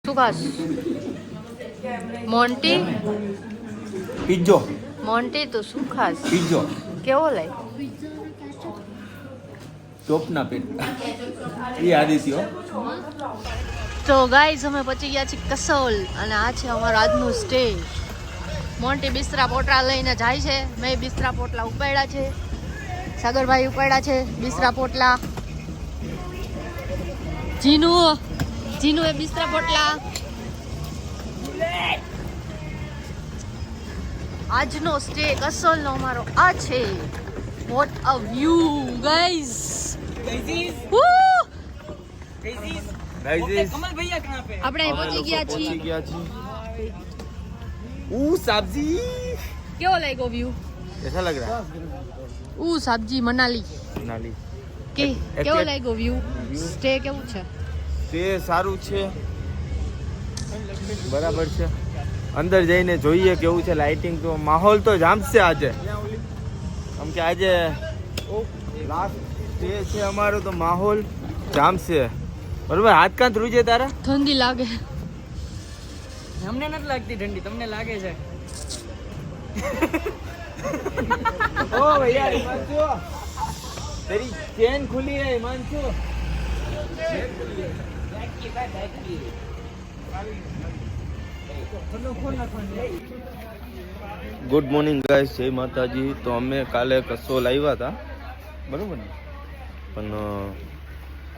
Subhash Monty piezo Monty તો સુખાસ piezo કેવો લાય ચોપના પેટ એ આદિત્ય તો ગાઈઝ અમે પહોંચી ગયા છીએ કસોલ અને આ છે અમારો આજનું સ્ટે. મોન્ટી બિસ્તરા પોટલા લઈને જાય છે. મેં બિસ્તરા પોટલા ઉપાડ્યા છે, સાગરભાઈ ઉપાડ્યા છે બિસ્તરા પોટલા. જીનુ એ બિસ્તરા પોટલા. આજનો સ્ટે કસોલનો અમારો આ છે. What a view guys. આપણે પહોંચી ગયા છીએ. सब्जी કેવો લાગ્યો વ્યૂ? कैसा लग रहा સબ્જી મનાલી है કેવો લાગ્યો વ્યૂ? સ્ટે કેવું છે? તે સારું છે, બરાબર છે. અંદર જઈને જોઈએ કેવું છે. લાઇટિંગ તો માહોલ તો જામશે આજે. આમ કે આજે લાસ્ટ સ્ટે છે અમારો તો માહોલ જામશે. બરોબર. હાથ કાં ધ્રુજે તારા? ઠંડી લાગે. અમને નથી લાગતી ઠંડી, તમને લાગે છે? ओ भैया हिमांशु, तेरी चेन खुली है हिमांशु. ગુડ મોર્નિંગ ગાઈસ, જય માતાજી. તો અમે કાલે કસોલ આવ્યા હતા, બરોબર ને? પણ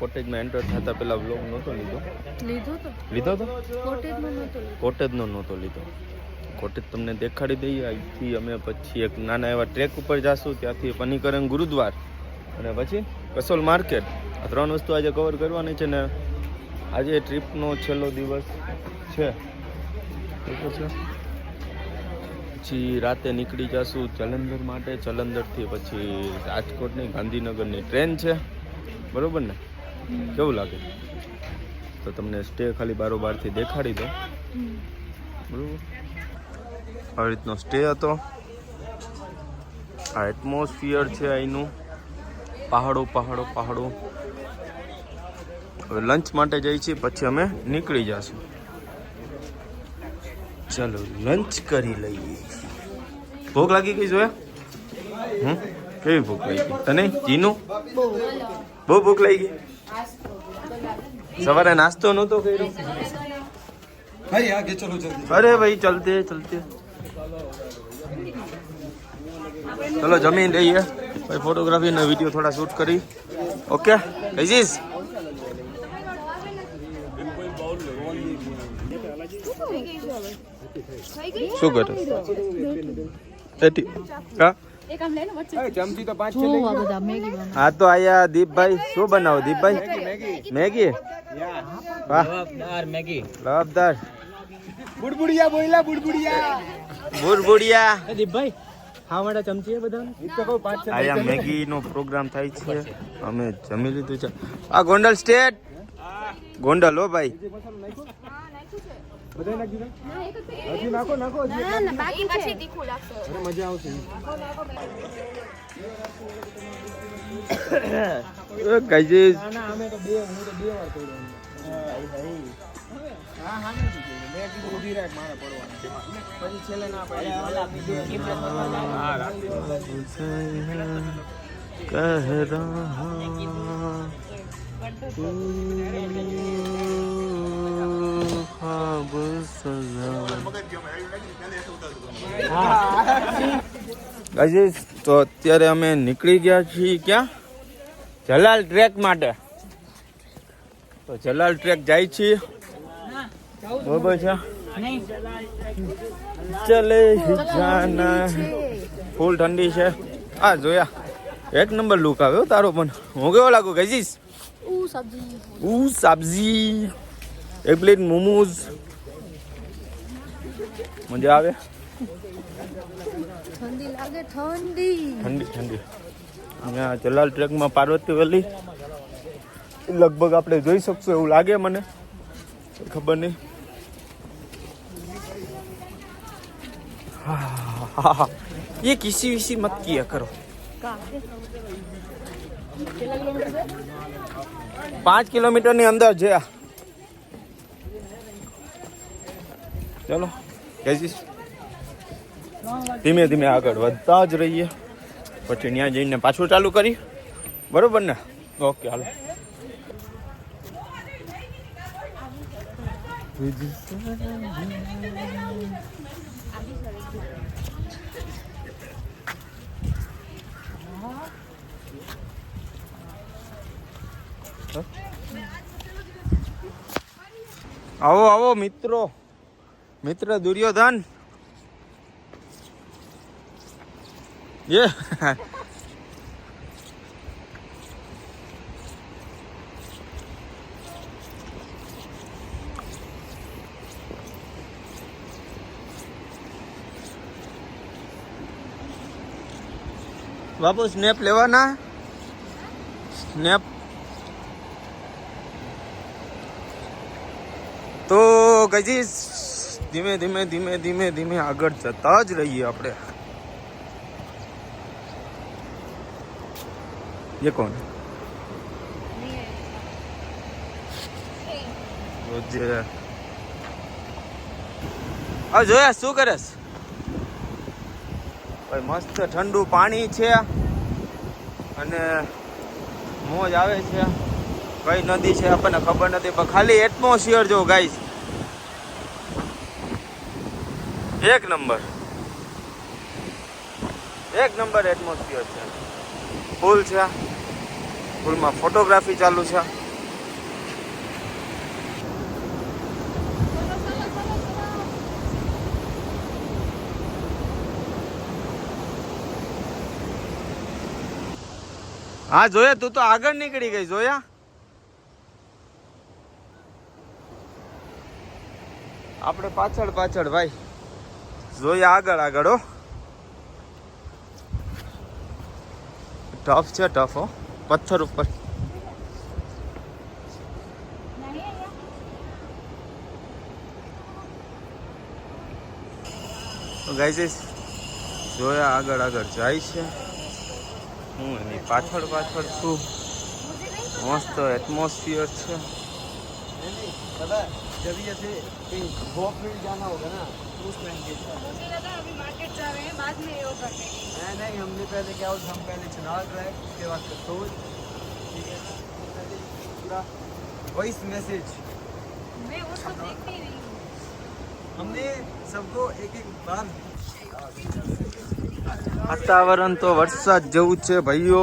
કોટેજમાં એન્ટર થતા પહેલા વ્લોગ નહોતો લીધો તો કોટેજનો નહોતો લીધો. કોટેજ તમને દેખાડી દઈએ. અહીંથી અમે પછી એક નાના એવા ટ્રેક ઉપર જાશું, ત્યાંથી પનીકરણ ગુરુદ્વાર અને પછી કસોલ માર્કેટ. આ 3 વસ્તુ આજે કવર કરવાની છે ને આજે ટ્રીપનો છેલ્લો દિવસ છે. પછી રાતે નીકળી જશું જલંધર માટે. જલંધરથી પછી રાજકોટની ગાંધીનગરની ટ્રેન છે, બરોબર ને? કેવું લાગે? તો તમને સ્ટે ખાલી બારોબારથી દેખાડી દો, બરોબર? આવી રીતનો સ્ટે હતો. આ એટમોસ્ફિયર છે અહીંનું. પહાડો. હવે લંચ માટે જઈએ છીએ, પછી અમે નીકળી જશું. ચાલો લંચ કરી લઈએ. ભૂખ લાગી ગઈ જોયા? કેવી ભૂખ લાગી તને જીનું? બહુ ભૂખ લાગી. સવારે નાસ્તો નહોતો કર્યો? भाई आगे चलो जल्दी. अरे भाई चलते चलो जमीन रही है भाई. फोटोग्राफी ने वीडियो थोड़ा शूट करी. ओके अजीज. શું કરે? चमची तो 5 જોવા બધા મેગી બનાવે. હા તો આયા દીપભાઈ. શું બનાવો દીપભાઈ? મેગી. વાહ, જવાબદાર મેગી. લવદાર. बुड़बुड़िया बोला बुड़बुड़िया. બુરબુડિયા. દીપભાઈ હા મારા ચમચી એ બધા इसको को 5 આયા મેગી નો પ્રોગ્રામ થાય છે. અમે જમી લીધું છે. આ ગોંડલ સ્ટેટ. ગોંડલ હો ભાઈ. બધા નાખી દે. હજી નાખો ના બાકી પછી તીખું લાગશે. અરે મજા આવશે. ગાઈઝ ના અમે તો 2 વાર તોડ્યો. હા હા મેં કીધું ઊભી રાખ મારે પડવાનું. પછી છેલ્લે ના પડે. કહ રહા ખ્વાબ સજા. ગાઈઝ તો અત્યારે અમે નીકળી ગયા છીએ ક્યાં? જલાલ ટ્રેક માટે. તો જલાલ ટ્રેક જાય છીએ, બરોબર છે? ચલે જાના. ફૂલ ઠંડી છે. આ જોયા એક નંબર લુક આવ્યો તારો. પણ હું કેવો લાગુ ગાઈઝ? સબ્જી એક પ્લેટ મોમોઝ. મજા આવે. ઠંડી લાગે. ઠંડી. અહીંયા જલાલ ટ્રેકમાં પાર્વતી વેલી લગભગ આપણે જોઈ શકશું એવું લાગે મને, ખબર નહીં. ये किसी विसी मत किया करो. 5 કિલોમીટર ની અંદર છે. ચલો કહીશ ધીમે ધીમે આગળ વધતા જ રહીએ, પછી ત્યાં જઈને પાછું ચાલુ કરી, બરોબર ને? ઓકે હાલો. આવો આવો મિત્રો, મિત્ર દુર્યોધન. ये बाबू स्नैप लेवाना, स्नैप तो गजी धीमे धीमे धीमे धीमे धीमे આગળ જતા જ રહીએ આપણે. ये कौन है? જોયા શું કરે? મસ્ત ઠંડુ પાણી છે અને મોજ આવે છે. કઈ નદી છે આપણને ખબર નથી, પણ ખાલી એટમોસ્ફિયર જો ગાઈસ, એક નંબર એટમોસ્ફિયર છે. પુલ છે, પુલમાં ફોટોગ્રાફી ચાલુ છે. હા જોયા, તું તો આગળ નીકળી ગઈ. જોયા આપણે પાછળ પાછળ ભાઈ. જોયા આગળ આગળ. હો ટફ છે, ટફ. હો પથ્થર ઉપર. ગાઈસ જોયા આગળ આગળ જાય છે, હું એની પાછળ પાછળ છું. મસ્ત એટમોસ્ફિયર છે. जब ये से कहीं गो फील्ड जाना होगा ना तो उस टाइम के मुझे लगा अभी मार्केट जा रहे हैं, बाद में ये करने के। नहीं, हमने पहले क्या होता, हम पहले चुनाव ट्रैक, उसके बाद कसोल, ठीक है, पहले पूरा वॉइस मैसेज मैं वो सब देख नहीं रही हूँ। हमने सबको एक एक बार. વાતાવરણ તો વરસાદ જેવું છે ભાઈઓ.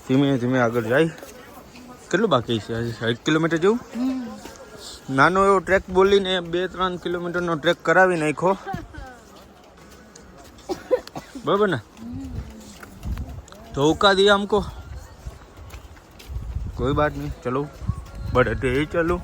ધીમે ધીમે આગળ જાય. કેટલું બાકી છે? 60 કિલોમીટર જેવું. નાનો એવો ટ્રેક બોલીને 2-3 કિલોમીટરનો ટ્રેક કરાવી નાખ્યો, બરાબર ને? धोखा दिया हमको, कोई बात नहीं, चलो बढ़ते ही चलो.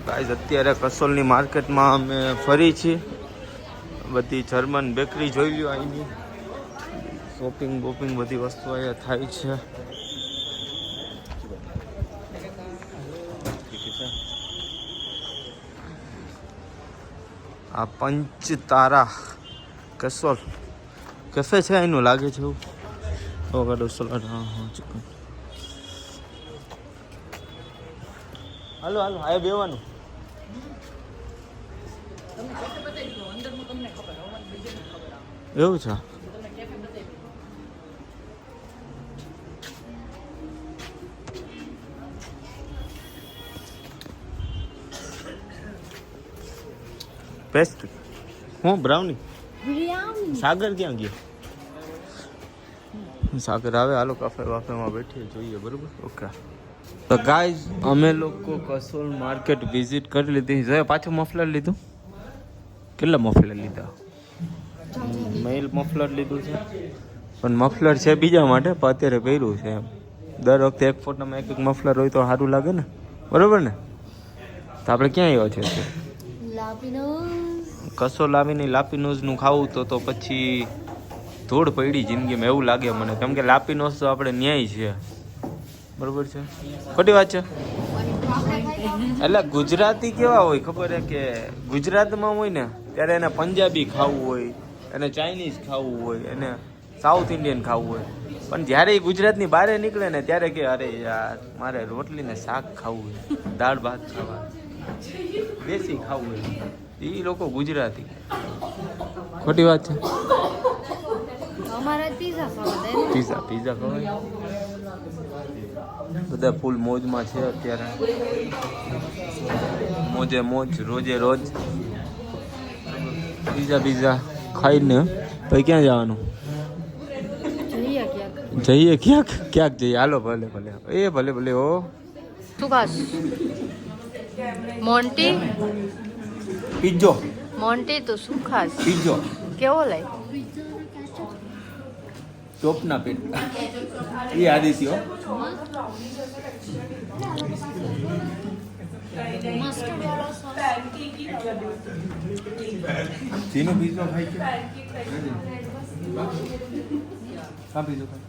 ગાઈઝ અત્યારે કસોલની માર્કેટમાં અમે ફરી છીએ. બધી જર્મન બેકરી જોઈ લ્યો. અહીંની શોપિંગ બોપિંગ બધી વસ્તુ અહીંયા થાય છે. આ પંચતારા કસોલ કેફે છે, એનું લાગે છે એવું. ઓગાડો સલાડ. હા ચિકન. હાલો હાલો આ બેવાનું. એવું છે. પેસ્ટ્રી હું બ્રાઉની. સાગર ક્યાં ગયો? સાગર આવે. હાલો કાફે વાફેમાં બેઠીએ, જોઈએ. બરોબર, ઓકે. તો ગાઈઝ અમે લોકો કસોલ માર્કેટ વિઝિટ કરી લીધી. જોયા પાછું મફલર લીધું. કેટલા મફલર લીધા? મેલ મફલર લીધું છે, પણ મફલર છે બીજા માટે, પણ અત્યારે પહેર્યું છે એમ. દર વખતે એક ફોટામાં એક એક મફલર હોય તો સારું લાગે ને, બરોબર ને? તો આપણે ક્યાં આવ્યા છે? કસોલ આવીને લાપીનોઝનું ખાવું તો પછી ધૂળ પડી જિંદગીમાં એવું લાગે મને, કેમ કે લાપીનોસ તો આપણે ન્યાય છે, બરોબર છે, ખોટી વાત છે. એટલે ગુજરાતી કેવા હોય ખબર છે કે ગુજરાતમાં હોય ને ત્યારે એને પંજાબી ખાવું હોય, એને ચાઇનીઝ ખાવું હોય, એને સાઉથ ઇન્ડિયન ખાવું હોય, પણ જ્યારે એ ગુજરાતની બહાર નીકળે ને ત્યારે કે અરે યાર મારે રોટલી ને શાક ખાવું હોય, દાળ ભાત ખાવા, દેશી ખાવું હોય. એ લોકો ગુજરાતી. ખોટી વાત છે. અમારે પીઝા ખાવા પીઝા ખવાય. બધા ફૂલ મોજમાં છે અત્યારે, મોજે મોજ, રોજે રોજ પીઝા ખાઈને પછી ક્યાં જવાનું? જઈએ ક્યાંક જઈએ. હાલો ભલે ભલે ઓ. શું ખાસ? Monty piezo. મોન્ટી તો શું ખાસ? પીઝો કેવો લાય? ચોપના પેટ એ આદિત્ય જેનો પીઝો ખાઈ છે. કા પીઝો ખાય?